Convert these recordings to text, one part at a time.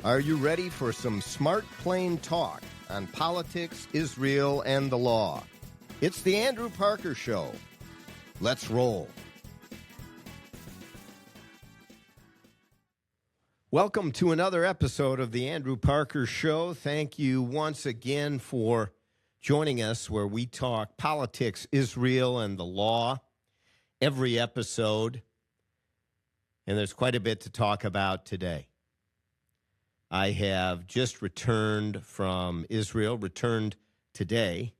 Are you ready for some smart, plain talk on politics, Israel, and the law? It's the Andrew Parker Show. Let's roll. Welcome to another episode of the Andrew Parker Show. Thank you once again for joining us where we talk politics, Israel, and the law every episode. And there's quite a bit to talk about today. I have just returned from Israel, returned today.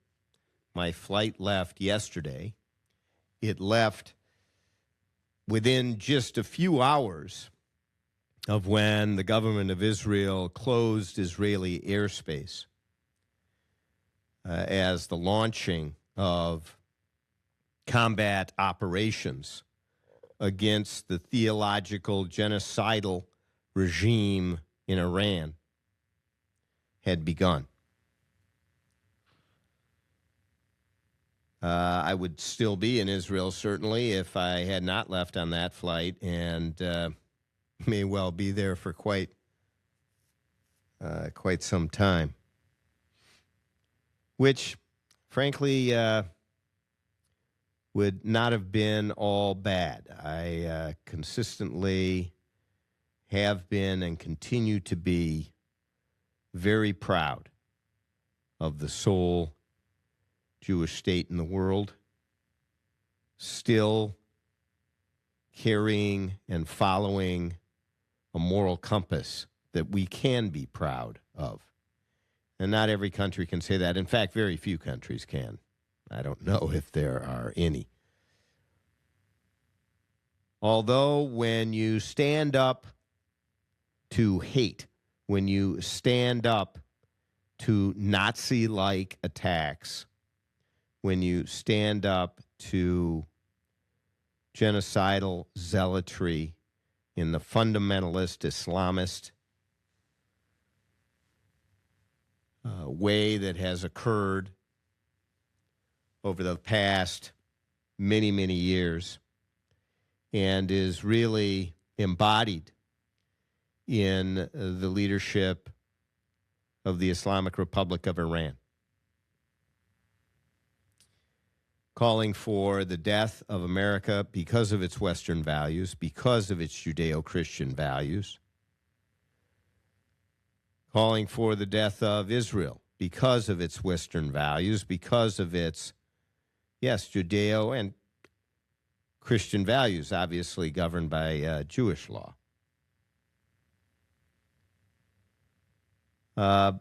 My flight left yesterday. It left within just a few hours of when the government of Israel closed Israeli airspace as the launching of combat operations against the theological genocidal regime in Iran had begun. I would still be in Israel, certainly, if I had not left on that flight, and may well be there for quite some time, which, frankly, would not have been all bad. I consistently have been and continue to be very proud of the sole Jewish state in the world, still carrying and following a moral compass that we can be proud of. And not every country can say that. In fact, very few countries can. I don't know if there are any. Although when you stand up to hate, when you stand up to Nazi-like attacks, when you stand up to genocidal zealotry in the fundamentalist Islamist way that has occurred over the past many, many years and is really embodied in the leadership of the Islamic Republic of Iran, calling for the death of America because of its Western values, because of its Judeo-Christian values, calling for the death of Israel because of its Western values, because of its, yes, Judeo and Christian values, obviously governed by Jewish law. And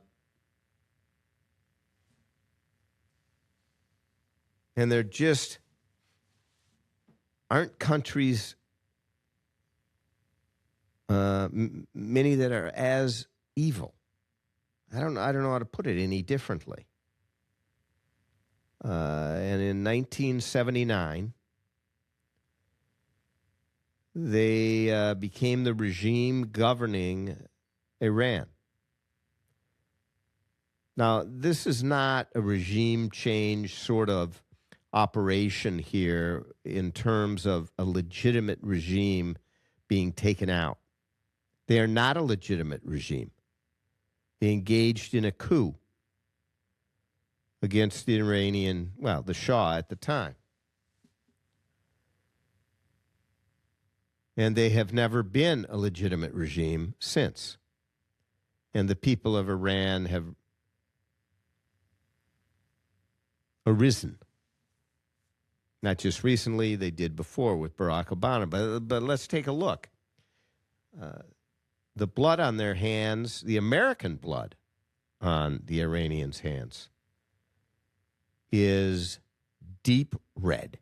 there just aren't countries, many that are as evil. I don't know how to put it any differently. And in 1979, they became the regime governing Iran. Now, this is not a regime change sort of operation here in terms of a legitimate regime being taken out. They are not a legitimate regime. They engaged in a coup against the Iranian, well, the Shah at the time. And they have never been a legitimate regime since. And the people of Iran have arisen. Not just recently, they did before with Barack Obama. But let's take a look. The blood on their hands, the American blood on the Iranians' hands, is deep red.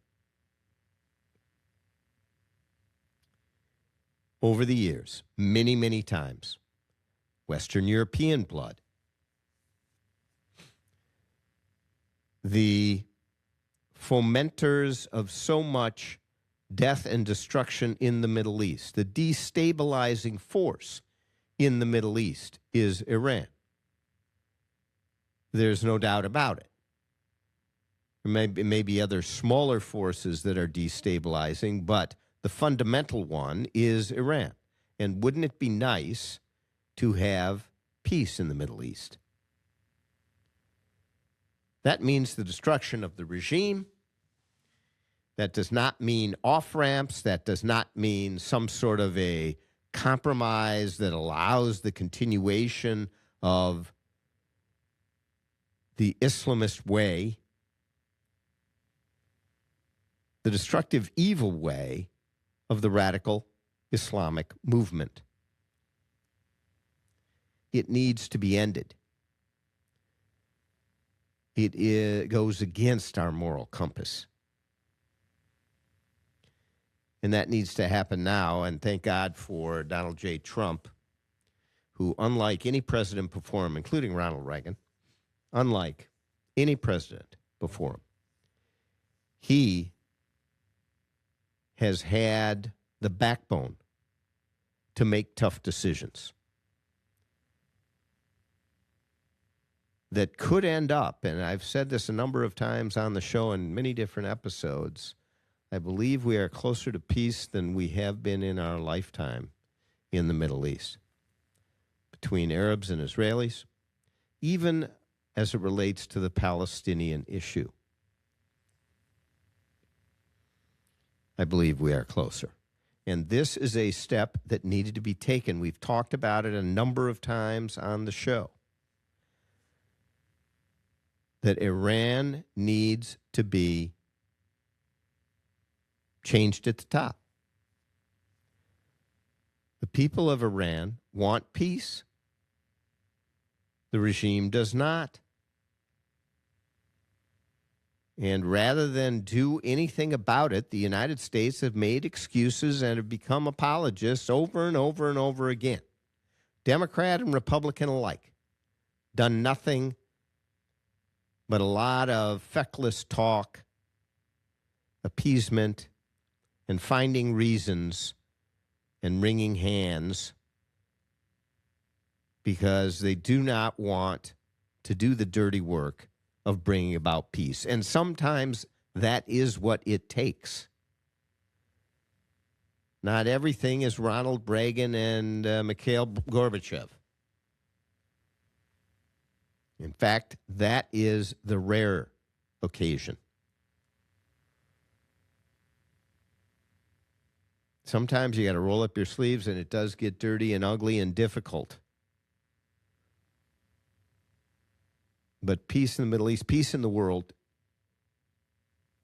Over the years, many, many times, Western European blood. The fomenters of so much death and destruction in the Middle East, the destabilizing force in the Middle East is Iran. There's no doubt about it. There may be other smaller forces that are destabilizing, but the fundamental one is Iran. And wouldn't it be nice to have peace in the Middle East. That means the destruction of the regime. That does not mean off-ramps. That does not mean some sort of a compromise that allows the continuation of the Islamist way, the destructive, evil way of the radical Islamic movement. It needs to be ended. It goes against our moral compass. And that needs to happen now. And thank God for Donald J. Trump, who, unlike any president before him, including Ronald Reagan, unlike any president before him, he has had the backbone to make tough decisions that could end up, and I've said this a number of times on the show in many different episodes, I believe we are closer to peace than we have been in our lifetime in the Middle East, between Arabs and Israelis, even as it relates to the Palestinian issue. I believe we are closer. And this is a step that needed to be taken. We've talked about it a number of times on the show, that Iran needs to be changed at the top. The people of Iran want peace. The regime does not. And rather than do anything about it, the United States have made excuses and have become apologists over and over and over again. Democrat and Republican alike. Done nothing but a lot of feckless talk, appeasement, and finding reasons and wringing hands because they do not want to do the dirty work of bringing about peace. And sometimes that is what it takes. Not everything is Ronald Reagan and Mikhail Gorbachev. In fact, that is the rare occasion. Sometimes you got to roll up your sleeves, and it does get dirty and ugly and difficult. But peace in the Middle East, peace in the world,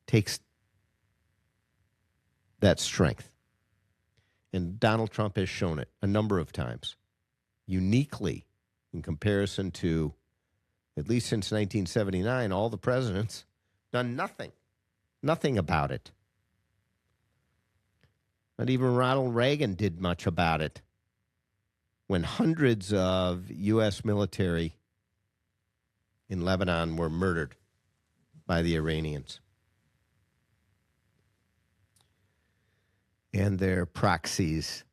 takes that strength. And Donald Trump has shown it a number of times, uniquely in comparison to, at least since 1979, all the presidents done nothing about it. Not even Ronald Reagan did much about it when hundreds of U.S. military in Lebanon were murdered by the Iranians and their proxies.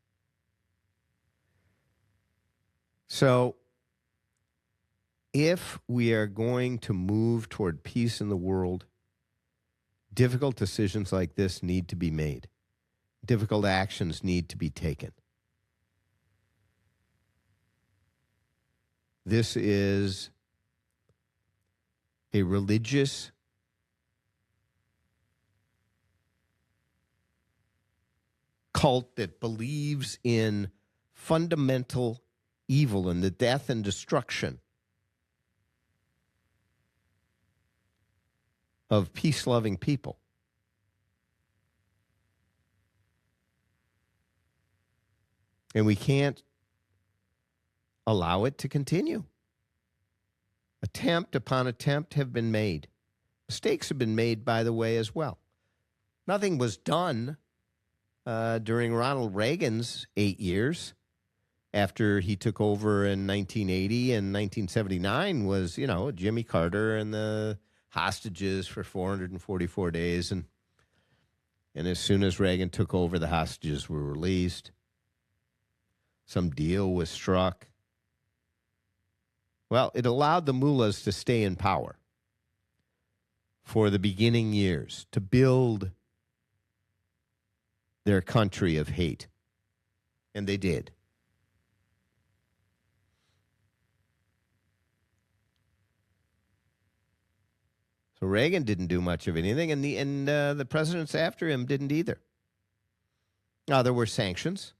So if we are going to move toward peace in the world, difficult decisions like this need to be made. Difficult actions need to be taken. This is a religious cult that believes in fundamental evil and the death and destruction of peace-loving people. And we can't allow it to continue. Attempt upon attempt have been made. Mistakes have been made, by the way, as well. Nothing was done during Ronald Reagan's 8 years after he took over in 1980, and 1979 was, Jimmy Carter and the hostages for 444 days. And as soon as Reagan took over, the hostages were released. Some deal was struck. Well, it allowed the mullahs to stay in power for the beginning years, to build their country of hate. And they did. So Reagan didn't do much of anything, and the presidents after him didn't either. Now, there were sanctions,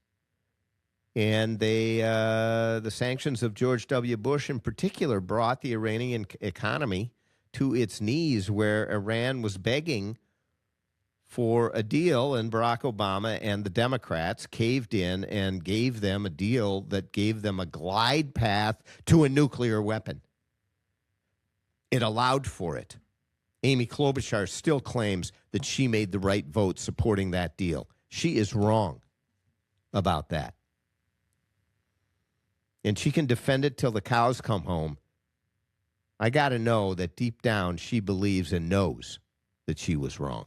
and the sanctions of George W. Bush in particular brought the Iranian economy to its knees, where Iran was begging for a deal, and Barack Obama and the Democrats caved in and gave them a deal that gave them a glide path to a nuclear weapon. It allowed for it. Amy Klobuchar still claims that she made the right vote supporting that deal. She is wrong about that. And she can defend it till the cows come home. I got to know that deep down she believes and knows that she was wrong.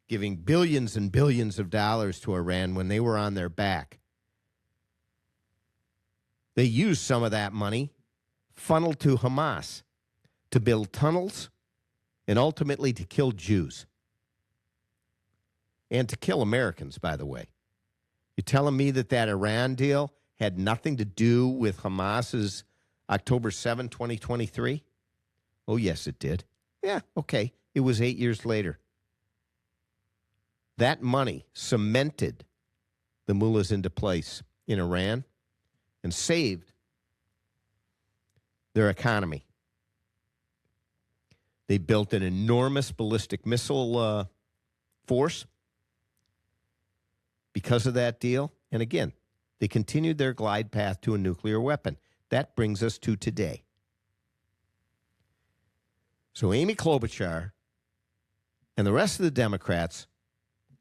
Giving billions and billions of dollars to Iran when they were on their back. They used some of that money funneled to Hamas to build tunnels and ultimately to kill Jews. And to kill Americans, by the way. You're telling me that Iran deal had nothing to do with Hamas's October 7, 2023? Oh, yes, it did. Yeah, okay. It was 8 years later. That money cemented the mullahs into place in Iran and saved their economy. They built an enormous ballistic missile force because of that deal. And again, they continued their glide path to a nuclear weapon. That brings us to today. So Amy Klobuchar and the rest of the Democrats,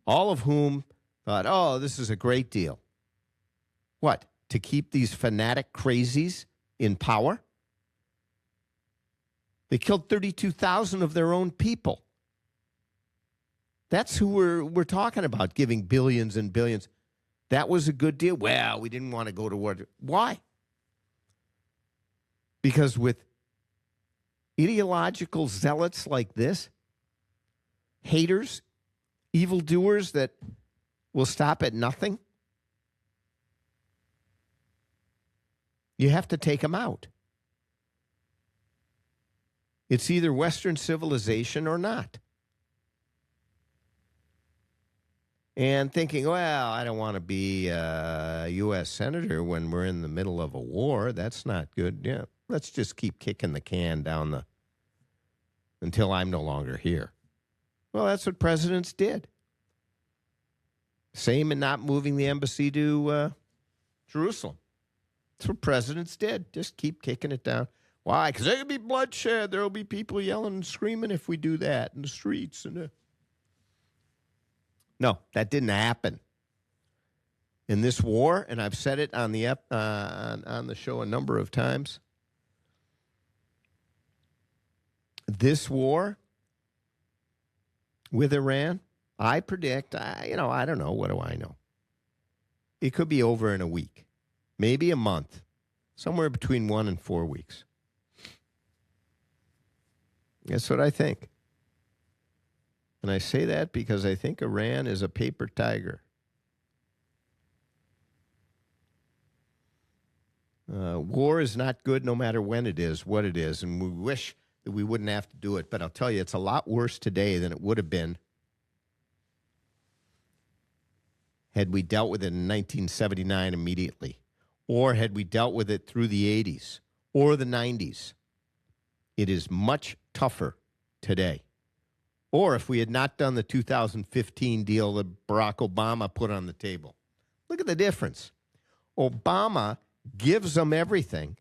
all of whom thought, oh, this is a great deal. What? To keep these fanatic crazies in power? They killed 32,000 of their own people. That's who we're talking about, giving billions and billions. That was a good deal. Well, we didn't want to go to war. Why? Because with ideological zealots like this, haters, evildoers that will stop at nothing, you have to take them out. It's either Western civilization or not. And thinking, well, I don't want to be a U.S. senator when we're in the middle of a war. That's not good. Yeah, let's just keep kicking the can down until I'm no longer here. Well, that's what presidents did. Same in not moving the embassy to Jerusalem. That's what presidents did. Just keep kicking it down. Why? Because there will be bloodshed. There will be people yelling and screaming if we do that in the streets. No, that didn't happen. In this war, and I've said it on the on the show a number of times, this war with Iran, I predict, I don't know. What do I know? It could be over in a week, maybe a month, somewhere between 1 and 4 weeks. That's what I think. And I say that because I think Iran is a paper tiger. War is not good no matter when it is, what it is, and we wish that we wouldn't have to do it. But I'll tell you, it's a lot worse today than it would have been had we dealt with it in 1979 immediately, or had we dealt with it through the 80s or the 90s. It is much tougher today. Or if we had not done the 2015 deal that Barack Obama put on the table. Look at the difference. Obama gives them everything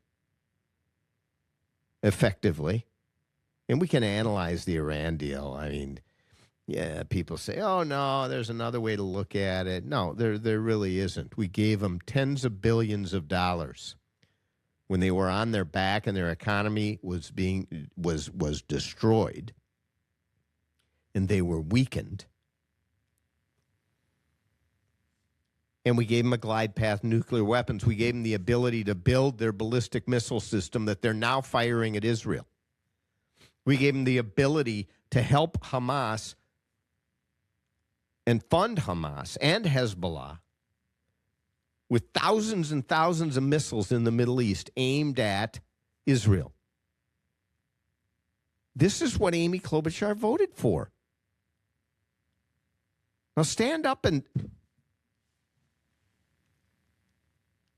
effectively. And we can analyze the Iran deal. I mean, yeah, people say, oh, no, there's another way to look at it. No, there really isn't. We gave them tens of billions of dollars when they were on their back and their economy was destroyed and they were weakened. And we gave them a glide path nuclear weapons. We gave them the ability to build their ballistic missile system that they're now firing at Israel. We gave them the ability to help Hamas and fund Hamas and Hezbollah with thousands and thousands of missiles in the Middle East aimed at Israel. This is what Amy Klobuchar voted for. Now stand up and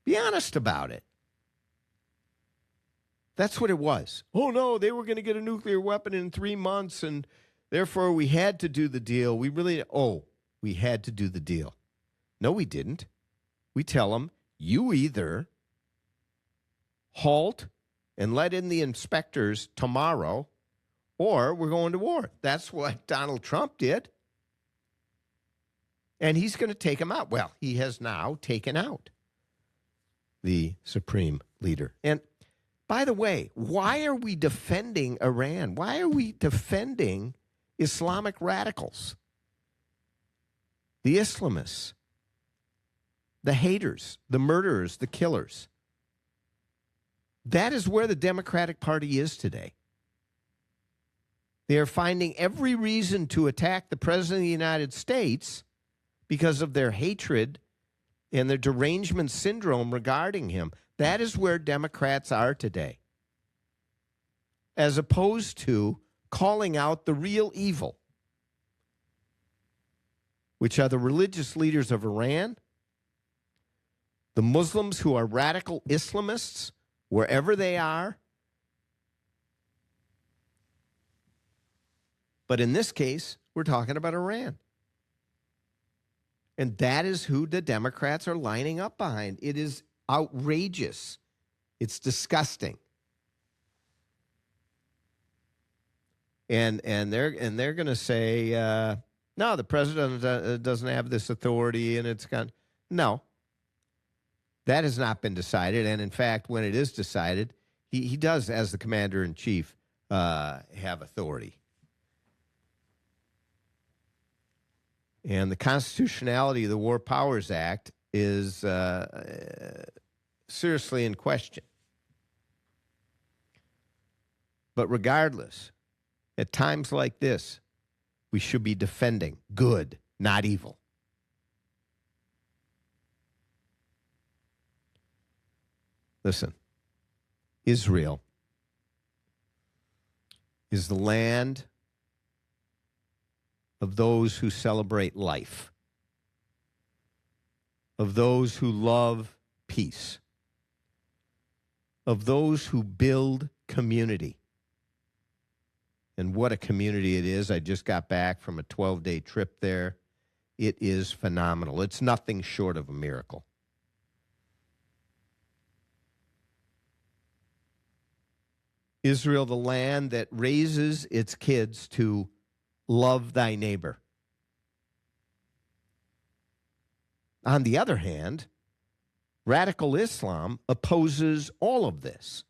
be honest about it. That's what it was. Oh, no, they were going to get a nuclear weapon in 3 months, and therefore we had to do the deal. We had to do the deal. No, we didn't. We tell them, you either halt and let in the inspectors tomorrow, or we're going to war. That's what Donald Trump did. And he's going to take them out. Well, he has now taken out the supreme leader. And by the way, why are we defending Iran? Why are we defending Islamic radicals, the Islamists, the haters, the murderers, the killers? That is where the Democratic Party is today. They are finding every reason to attack the President of the United States because of their hatred and their derangement syndrome regarding him. That is where Democrats are today, as opposed to calling out the real evil, which are the religious leaders of Iran, the Muslims who are radical Islamists, wherever they are. But in this case, we're talking about Iran. And that is who the Democrats are lining up behind. It is outrageous. It's disgusting. And they're going to say, no, the president doesn't have this authority, and it's gone. No, that has not been decided. And in fact, when it is decided, he does, as the commander in chief, have authority. And the constitutionality of the War Powers Act is seriously in question. But regardless, at times like this, we should be defending good, not evil. Listen, Israel is the land of those who celebrate life, of those who love peace, of those who build community. And what a community it is. I just got back from a 12-day trip there. It is phenomenal. It's nothing short of a miracle. Israel, the land that raises its kids to love thy neighbor. On the other hand, radical Islam opposes all of this.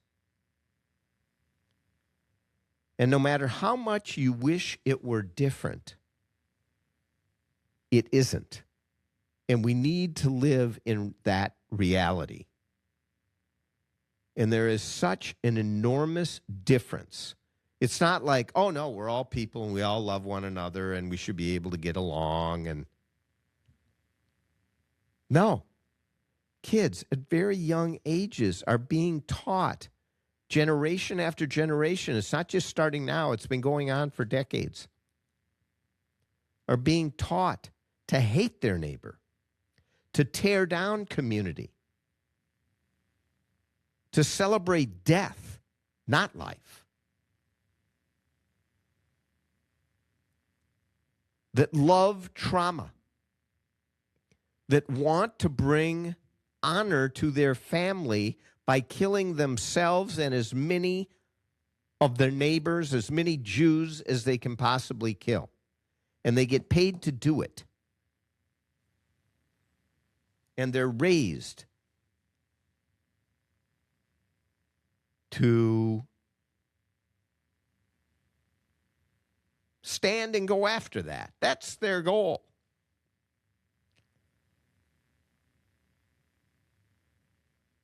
And no matter how much you wish it were different, it isn't. And we need to live in that reality. And there is such an enormous difference. It's not like, oh, no, we're all people and we all love one another and we should be able to get along. And no. Kids at very young ages are being taught generation after generation. It's not just starting now. It's been going on for decades. Are being taught to hate their neighbor, to tear down community, to celebrate death, not life. That love trauma, that want to bring honor to their family by killing themselves and as many of their neighbors, as many Jews as they can possibly kill. And they get paid to do it. And they're raised to stand and go after that. That's their goal.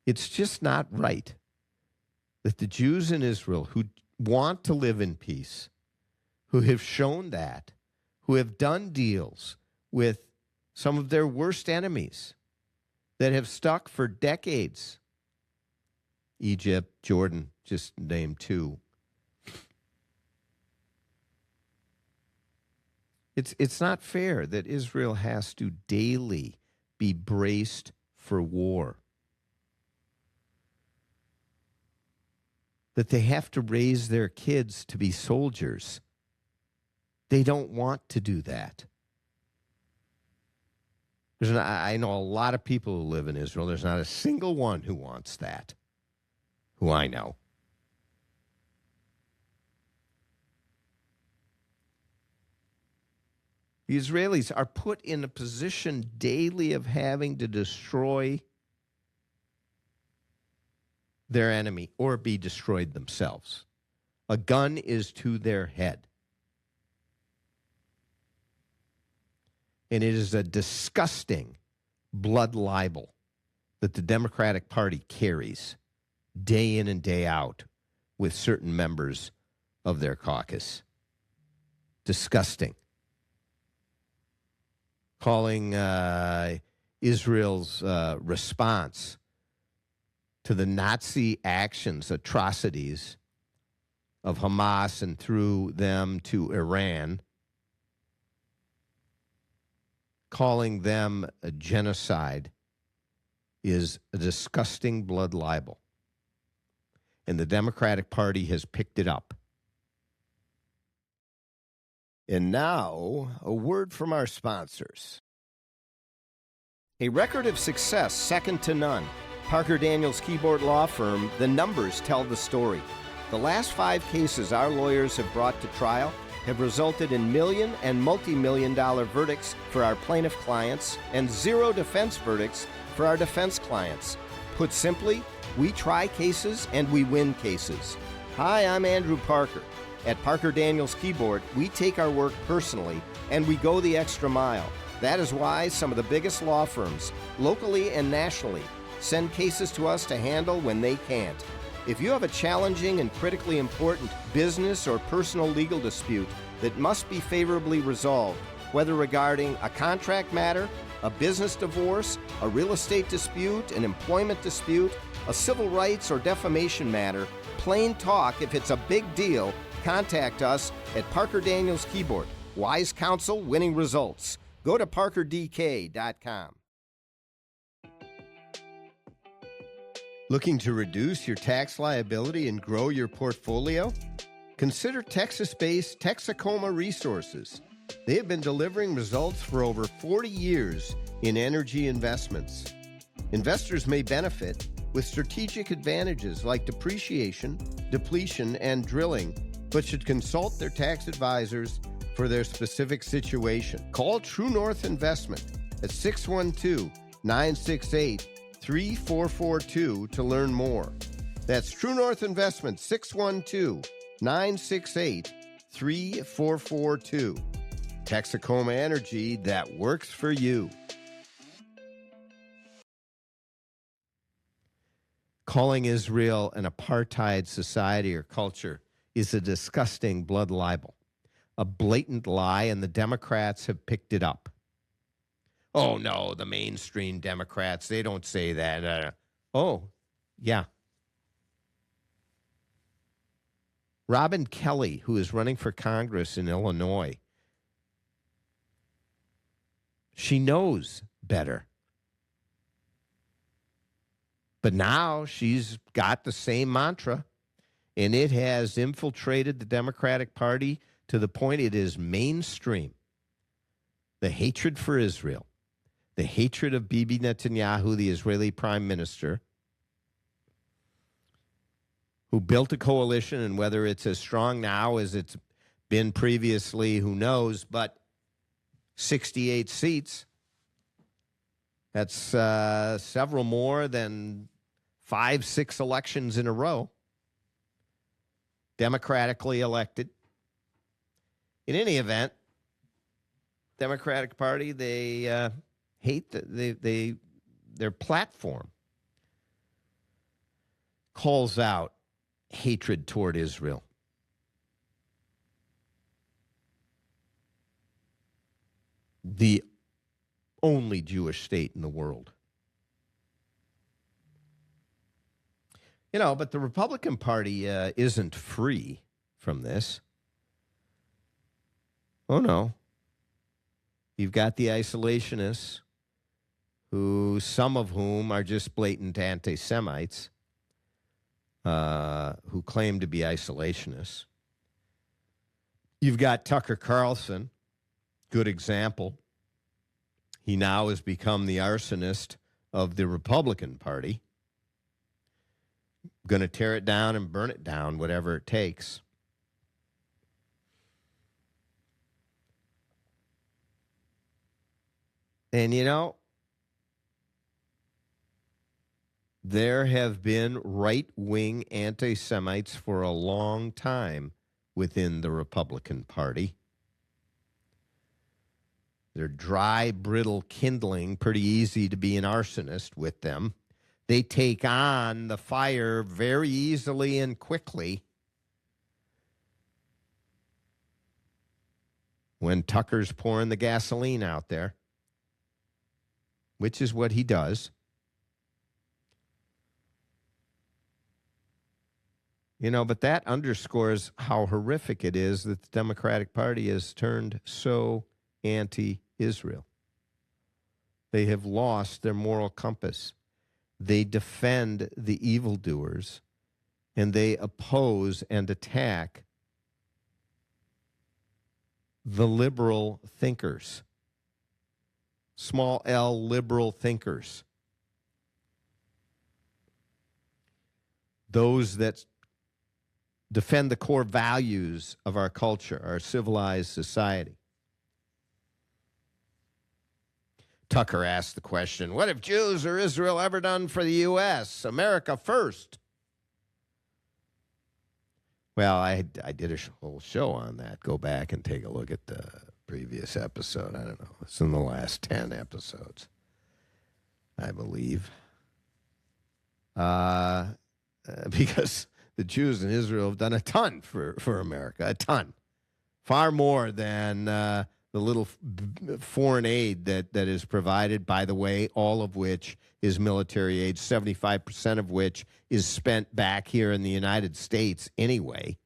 It's just not right that the Jews in Israel who want to live in peace, who have shown that, who have done deals with some of their worst enemies that have stuck for decades, Egypt, Jordan, just name two, It's not fair that Israel has to daily be braced for war, that they have to raise their kids to be soldiers. They don't want to do that. I know a lot of people who live in Israel. There's not a single one who wants that, who I know. The Israelis are put in a position daily of having to destroy their enemy or be destroyed themselves. A gun is to their head. And it is a disgusting blood libel that the Democratic Party carries day in and day out with certain members of their caucus. Disgusting. Calling Israel's response to the Nazi actions, atrocities of Hamas and through them to Iran, calling them a genocide is a disgusting blood libel. And the Democratic Party has picked it up. And now, a word from our sponsors. A record of success second to none. Parker Daniels Keyboard Law Firm, the numbers tell the story. The last 5 cases our lawyers have brought to trial have resulted in million and multi-million-dollar verdicts for our plaintiff clients and 0 defense verdicts for our defense clients. Put simply, we try cases and we win cases. Hi, I'm Andrew Parker. At Parker Daniels Keyboard, we take our work personally and we go the extra mile. That is why some of the biggest law firms, locally and nationally, send cases to us to handle when they can't. If you have a challenging and critically important business or personal legal dispute that must be favorably resolved, whether regarding a contract matter, a business divorce, a real estate dispute, an employment dispute, a civil rights or defamation matter, plain talk, if it's a big deal, contact us at Parker Daniels Keyboard. Wise counsel, winning results. Go to parkerdk.com. Looking to reduce your tax liability and grow your portfolio? Consider Texas-based Texacoma Resources. They have been delivering results for over 40 years in energy investments. Investors may benefit with strategic advantages like depreciation, depletion, and drilling, but should consult their tax advisors for their specific situation. Call True North Investment at 612-968-3442 to learn more. That's True North Investment, 612-968-3442. Texacoma Energy that works for you. Calling Israel an apartheid society or culture is a disgusting blood libel, a blatant lie, and the Democrats have picked it up. Oh, no, the mainstream Democrats, they don't say that. Oh, yeah. Robin Kelly, who is running for Congress in Illinois, she knows better. But now she's got the same mantra, and it has infiltrated the Democratic Party to the point it is mainstream. The hatred for Israel, the hatred of Bibi Netanyahu, the Israeli prime minister, who built a coalition, and whether it's as strong now as it's been previously, who knows, but 68 seats, that's several more than 5-6 elections in a row, democratically elected. In any event, Democratic Party, they hate their platform calls out hatred toward Israel. The only Jewish state in the world. You know, but the Republican Party isn't free from this. Oh, no. You've got the isolationists, some of whom are just blatant anti-Semites, who claim to be isolationists. You've got Tucker Carlson, good example. He now has become the arsonist of the Republican Party. Going to tear it down and burn it down, whatever it takes. And, there have been right-wing anti-Semites for a long time within the Republican Party. They're dry, brittle kindling, pretty easy to be an arsonist with them. They take on the fire very easily and quickly. When Tucker's pouring the gasoline out there, which is what he does. But that underscores how horrific it is that the Democratic Party has turned so anti-Israel. They have lost their moral compass. They defend the evildoers, and they oppose and attack the liberal thinkers. Small L liberal thinkers. Those that defend the core values of our culture, our civilized society. Tucker asked the question, what have Jews or Israel ever done for the U.S.? America first. Well, I did a whole show on that. Go back and take a look at the previous episode. I don't know. It's in the last 10 episodes, I believe. Because the Jews in Israel have done a ton for America, a ton. Far more than the little foreign aid that is provided, by the way, all of which is military aid, 75% of which is spent back here in the United States anyway.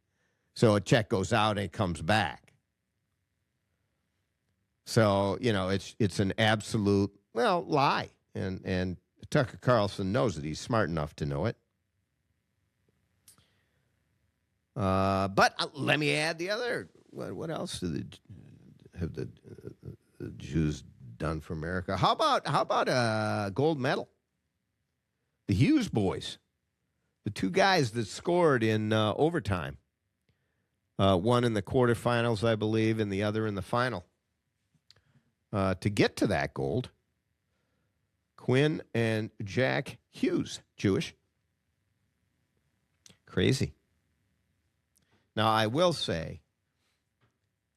So a check goes out and it comes back. So, it's an absolute, lie. And Tucker Carlson knows it. He's smart enough to know it. But let me add the other. What else have the Jews done for America? How about a gold medal? The Hughes boys, the two guys that scored in overtime, one in the quarterfinals, I believe, and the other in the final, to get to that gold. Quinn and Jack Hughes, Jewish. Crazy. Now, I will say,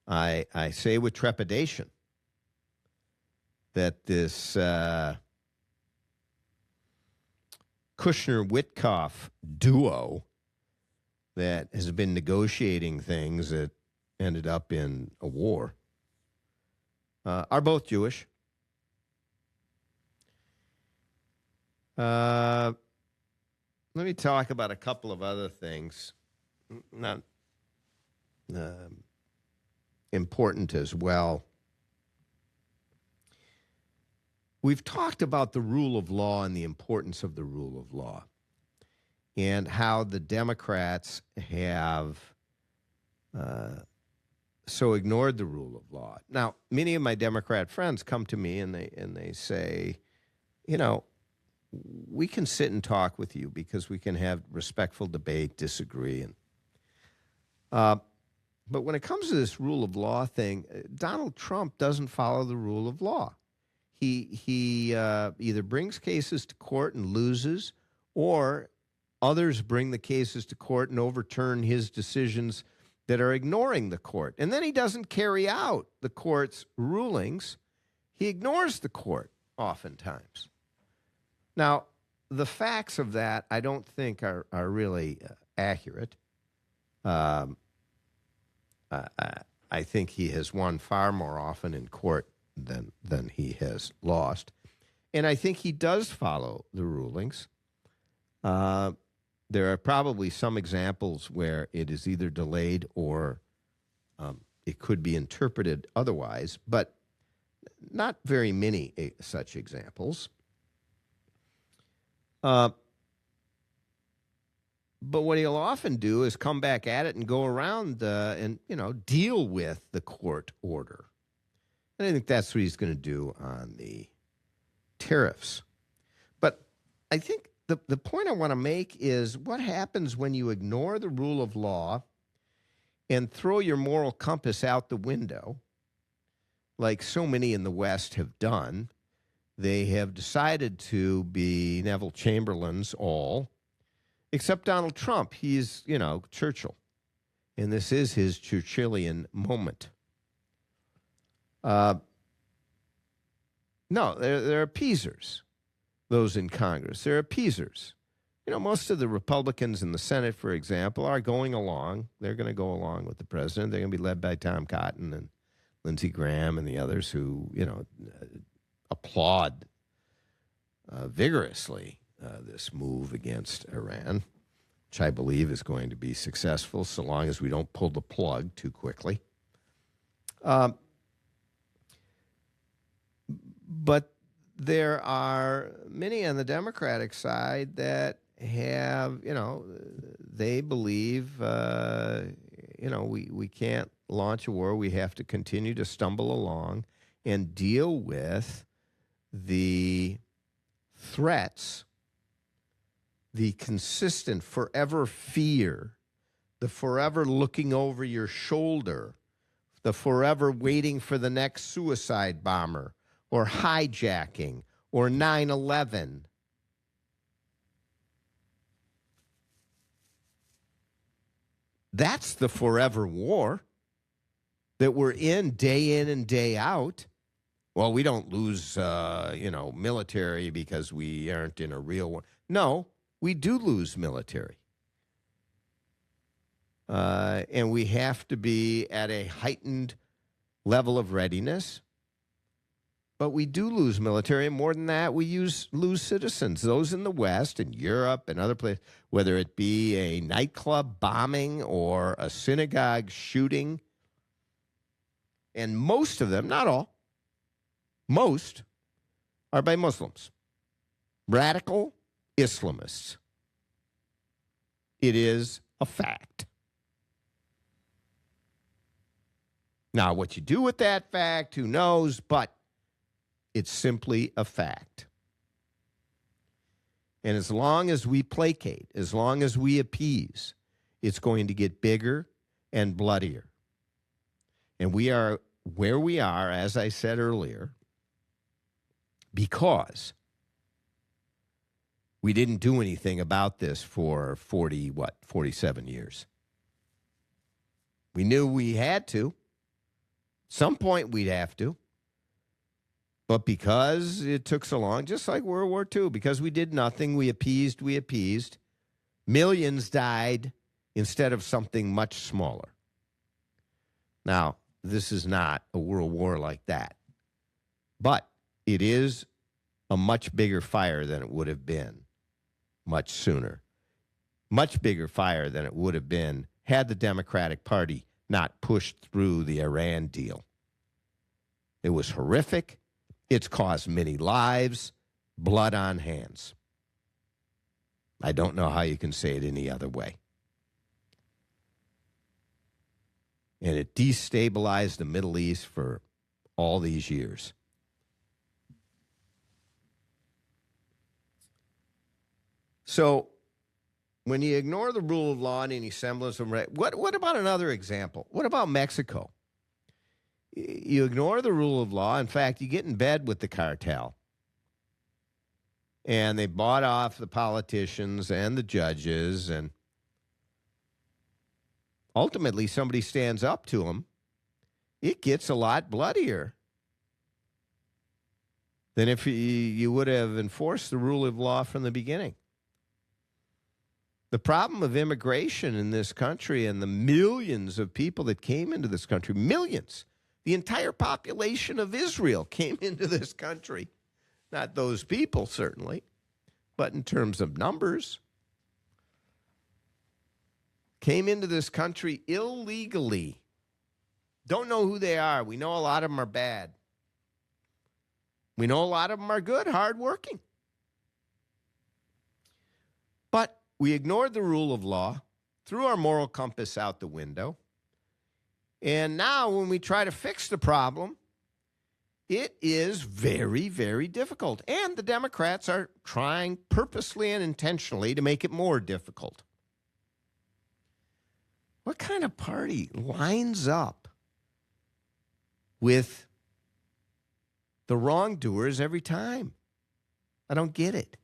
I say with trepidation that this Kushner-Witkoff duo that has been negotiating things that ended up in a war are both Jewish. Let me talk about a couple of other things. Not important as well. We've talked about the rule of law and the importance of the rule of law and how the Democrats have so ignored the rule of law. Now, many of my Democrat friends come to me and they say, we can sit and talk with you because we can have respectful debate, disagree, and but when it comes to this rule of law thing, Donald Trump doesn't follow the rule of law. He either brings cases to court and loses, or others bring the cases to court and overturn his decisions that are ignoring the court. And then he doesn't carry out the court's rulings. He ignores the court oftentimes. Now, the facts of that I don't think are really accurate. I think he has won far more often in court than he has lost. And I think he does follow the rulings. There are probably some examples where it is either delayed or it could be interpreted otherwise. But Not very many such examples. But what he'll often do is come back at it and go around and deal with the court order. And I think that's what he's going to do on the tariffs. But I think the point I want to make is what happens when you ignore the rule of law and throw your moral compass out the window, like so many in the West have done. They have decided to be Neville Chamberlains all, except Donald Trump. He's, Churchill. And this is his Churchillian moment. No, they're appeasers, those in Congress. They're appeasers. Most of the Republicans in the Senate, for example, are going along. They're going to go along with the president. They're going to be led by Tom Cotton and Lindsey Graham and the others who, applaud vigorously this move against Iran, which I believe is going to be successful so long as we don't pull the plug too quickly. But there are many on the Democratic side that have, they believe, we can't launch a war. We have to continue to stumble along and deal with the threats, the consistent forever fear, the forever looking over your shoulder, the forever waiting for the next suicide bomber or hijacking or 9/11. That's the forever war that we're in and day out. Well, we don't lose, military because we aren't in a real war. No, we do lose military. And we have to be at a heightened level of readiness. But we do lose military, and more than that, we lose citizens. Those in the West and Europe and other places, whether it be a nightclub bombing or a synagogue shooting, and most of them, not all, most are by Muslims, radical Islamists. It is a fact. Now, what you do with that fact, who knows, but it's simply a fact. And as long as we placate, as long as we appease, it's going to get bigger and bloodier. And we are where we are, as I said earlier, because we didn't do anything about this for 47 years. We knew we had to. At some point we'd have to. But because it took so long, just like World War II, because we did nothing, we appeased. Millions died instead of something much smaller. Now, this is not a world war like that. But it is a much bigger fire than it would have been much sooner. Much bigger fire than it would have been had the Democratic Party not pushed through the Iran deal. It was horrific. It's caused many lives, blood on hands. I don't know how you can say it any other way. And it destabilized the Middle East for all these years. So when you ignore the rule of law and any semblance of right, what about another example? What about Mexico? You ignore the rule of law. In fact, you get in bed with the cartel. And they bought off the politicians and the judges. And ultimately, somebody stands up to them. It gets a lot bloodier than if you would have enforced the rule of law from the beginning. The problem of immigration in this country and the millions of people that came into this country, millions. The entire population of Israel came into this country. Not those people, certainly, but in terms of numbers. Came into this country illegally. Don't know who they are. We know a lot of them are bad. We know a lot of them are good, hardworking. But we ignored the rule of law, threw our moral compass out the window. And now when we try to fix the problem, it is very, very difficult. And the Democrats are trying purposely and intentionally to make it more difficult. What kind of party lines up with the wrongdoers every time? I don't get it.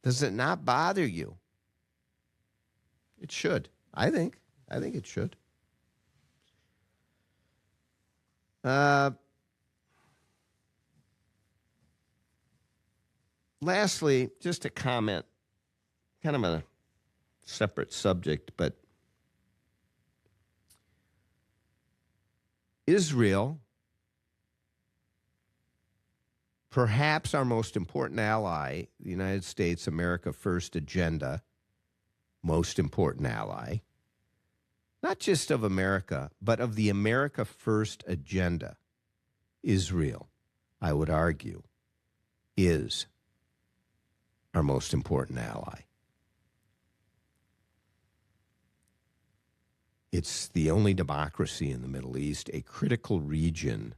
Does it not bother you? It should. I think it should. Lastly, just a comment, kind of a separate subject, but Israel, perhaps our most important ally, the United States, America First agenda, most important ally, not just of America, but of the America First agenda, Israel, I would argue, is our most important ally. It's the only democracy in the Middle East, a critical region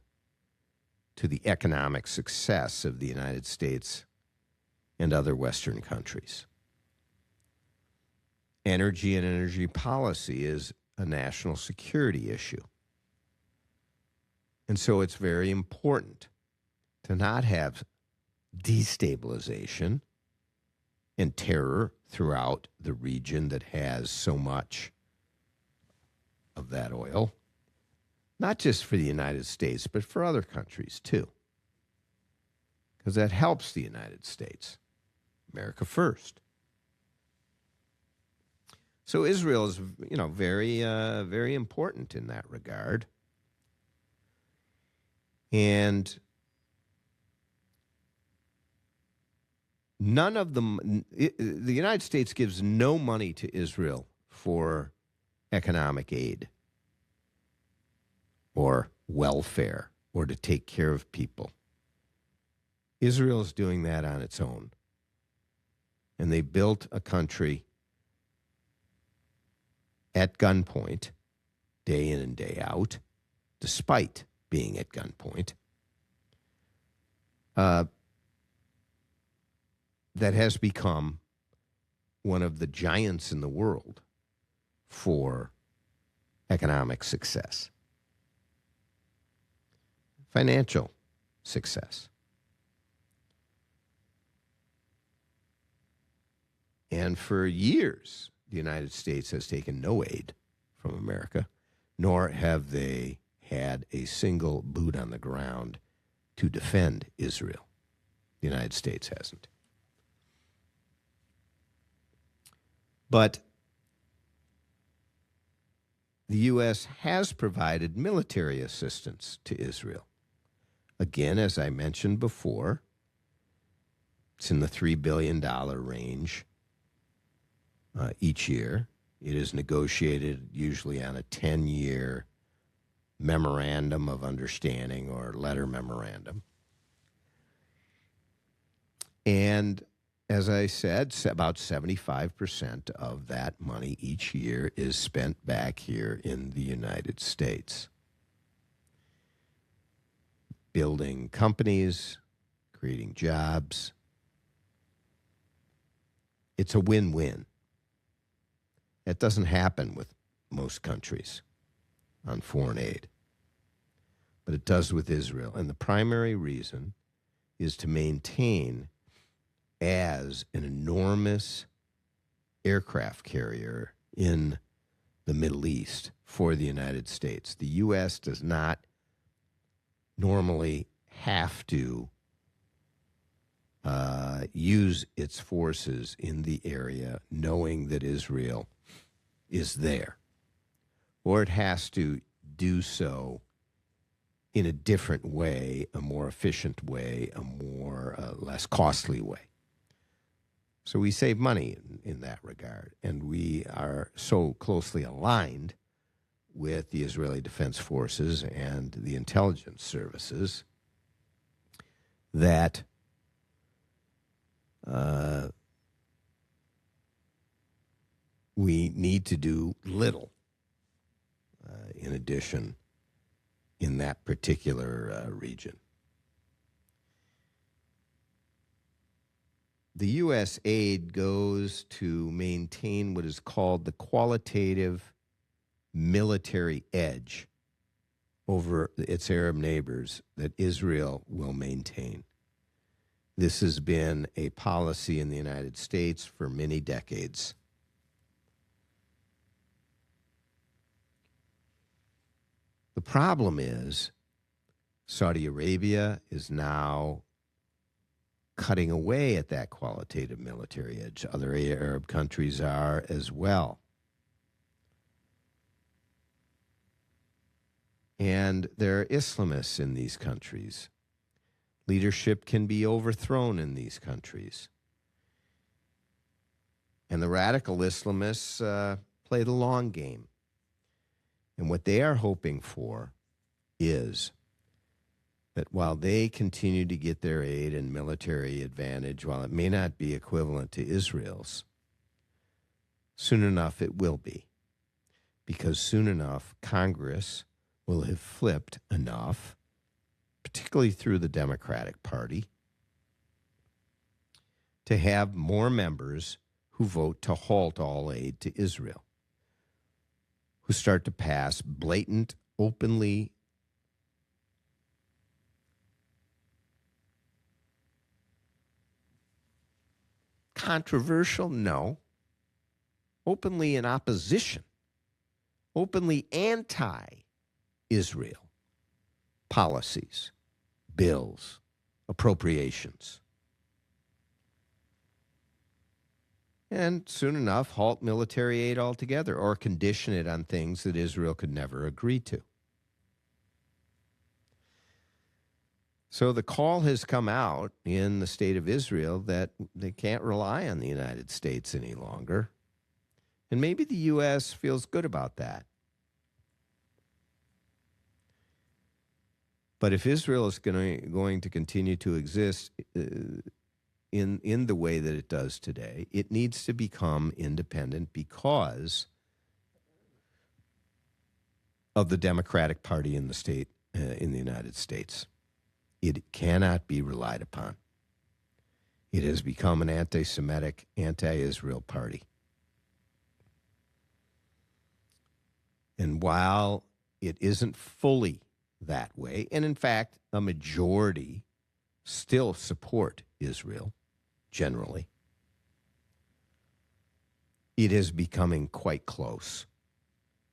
to the economic success of the United States and other Western countries. Energy and energy policy is a national security issue. And so it's very important to not have destabilization and terror throughout the region that has so much of that oil, not just for the United States, but for other countries too, because that helps the United States. America first. So Israel is, very, very important in that regard. And none of them, the United States gives no money to Israel for economic aid or welfare or to take care of people. Israel is doing that on its own. And they built a country at gunpoint, day in and day out, despite being at gunpoint, that has become one of the giants in the world for economic success, financial success. And for years, the United States has taken no aid from America, nor have they had a single boot on the ground to defend Israel. The United States hasn't. But the U.S. has provided military assistance to Israel. Again, as I mentioned before, it's in the $3 billion range each year. It is negotiated usually on a 10-year memorandum of understanding or letter memorandum. And as I said, about 75% of that money each year is spent back here in the United States. Building companies, creating jobs. It's a win-win. That doesn't happen with most countries on foreign aid. But it does with Israel. And the primary reason is to maintain as an enormous aircraft carrier in the Middle East for the United States. The U.S. does not normally have to use its forces in the area knowing that Israel is there. Or it has to do so in a different way, a more efficient way, a more less costly way. So we save money in that regard, and we are so closely aligned with the Israeli Defense Forces and the intelligence services that we need to do little in addition in that particular region. The U.S. aid goes to maintain what is called the qualitative military edge over its Arab neighbors that Israel will maintain. This has been a policy in the United States for many decades. The problem is Saudi Arabia is now cutting away at that qualitative military edge. Other Arab countries are as well. And there are Islamists in these countries. Leadership can be overthrown in these countries. And the radical Islamists play the long game. And what they are hoping for is that while they continue to get their aid and military advantage, while it may not be equivalent to Israel's, soon enough it will be. Because soon enough, Congress will have flipped enough, particularly through the Democratic Party, to have more members who vote to halt all aid to Israel, who start to pass blatant, openly controversial? No. Openly in opposition, openly anti-Israel policies, bills, appropriations. And soon enough, halt military aid altogether or condition it on things that Israel could never agree to. So the call has come out in the state of Israel that they can't rely on the United States any longer. And maybe the U.S. feels good about that. But if Israel is going to continue to exist in the way that it does today, it needs to become independent because of the Democratic Party in the state, in the United States. It cannot be relied upon. It has become an anti-Semitic, anti-Israel party. And while it isn't fully that way, and in fact, a majority still support Israel, generally, it is becoming quite close,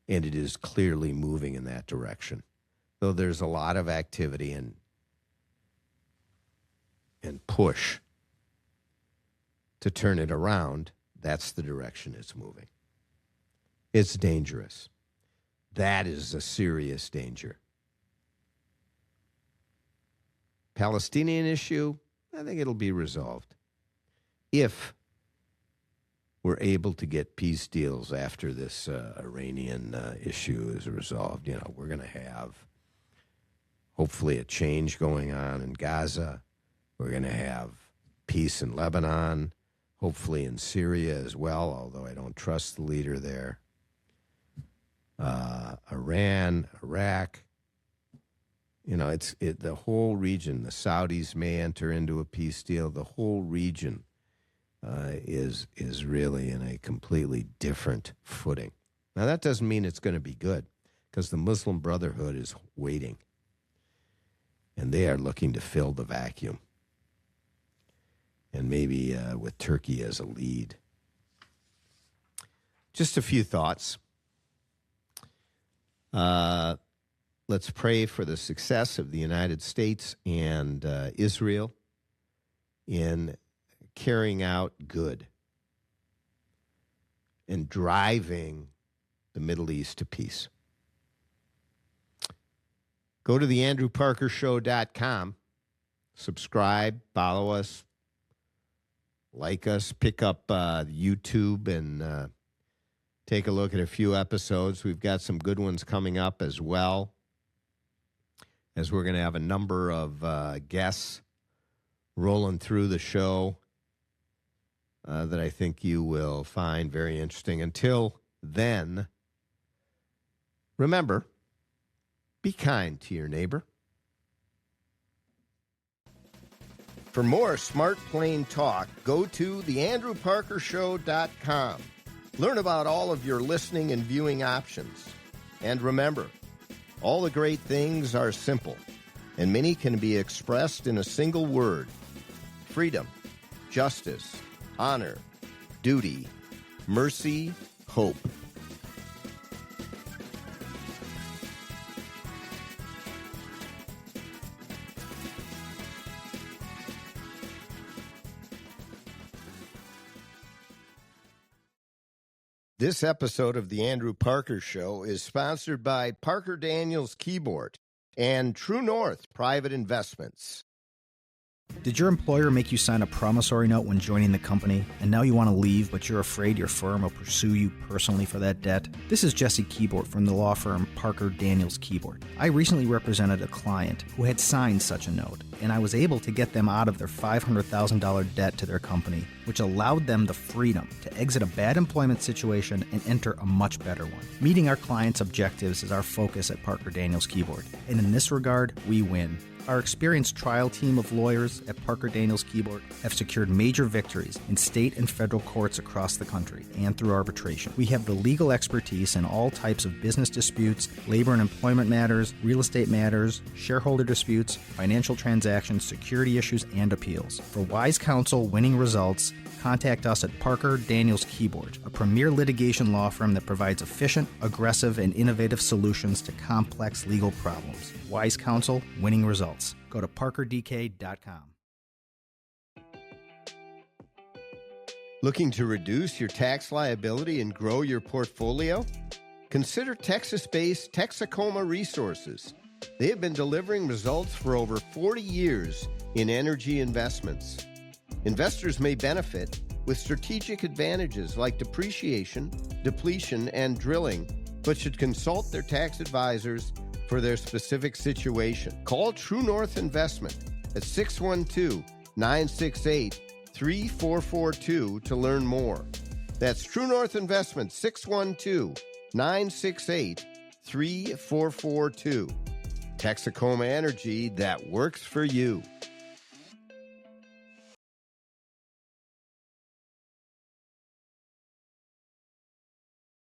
and it is clearly moving in that direction. Though there's a lot of activity and push to turn it around, that's the direction it's moving. It's dangerous. That is a serious danger. Palestinian issue, I think it'll be resolved if we're able to get peace deals after this Iranian issue is resolved. You know, we're going to have hopefully a change going on in Gaza. We're going to have peace in Lebanon, hopefully in Syria as well, although I don't trust the leader there. Iran, Iraq. You know, it's the whole region. The Saudis may enter into a peace deal. The whole region is really in a completely different footing. Now, that doesn't mean it's going to be good, because the Muslim Brotherhood is waiting, and they are looking to fill the vacuum, and maybe with Turkey as a lead. Just a few thoughts. Let's pray for the success of the United States and Israel in carrying out good and driving the Middle East to peace. Go to theandrewparkershow.com, subscribe, follow us, like us, pick up YouTube and take a look at a few episodes. We've got some good ones coming up as well, as we're going to have a number of guests rolling through the show that I think you will find very interesting. Until then, remember, be kind to your neighbor. For more Smart Plane Talk, go to theandrewparkershow.com. Learn about all of your listening and viewing options. And remember, all the great things are simple, and many can be expressed in a single word: freedom, justice, honor, duty, mercy, hope. This episode of The Andrew Parker Show is sponsored by Parker Daniels Keyboard and True North Private Investments. Did your employer make you sign a promissory note when joining the company, and now you want to leave, but you're afraid your firm will pursue you personally for that debt? This is Jesse Keyboard from the law firm Parker Daniels Keyboard. I recently represented a client who had signed such a note, and I was able to get them out of their $500,000 debt to their company, which allowed them the freedom to exit a bad employment situation and enter a much better one. Meeting our clients' objectives is our focus at Parker Daniels Keyboard, and in this regard, we win. Our experienced trial team of lawyers at Parker Daniels Keyboard have secured major victories in state and federal courts across the country and through arbitration. We have the legal expertise in all types of business disputes, labor and employment matters, real estate matters, shareholder disputes, financial transactions, security issues, and appeals. For wise counsel, winning results, contact us at Parker Daniels Keyboard, a premier litigation law firm that provides efficient, aggressive, and innovative solutions to complex legal problems. Wise counsel, winning results. Go to parkerdk.com. Looking to reduce your tax liability and grow your portfolio? Consider Texas-based Texacoma Resources. They have been delivering results for over 40 years in energy investments. Investors may benefit with strategic advantages like depreciation, depletion, and drilling, but should consult their tax advisors for their specific situation. Call True North Investment at 612-968-3442 to learn more. That's True North Investment, 612-968-3442. Texacoma Energy that works for you.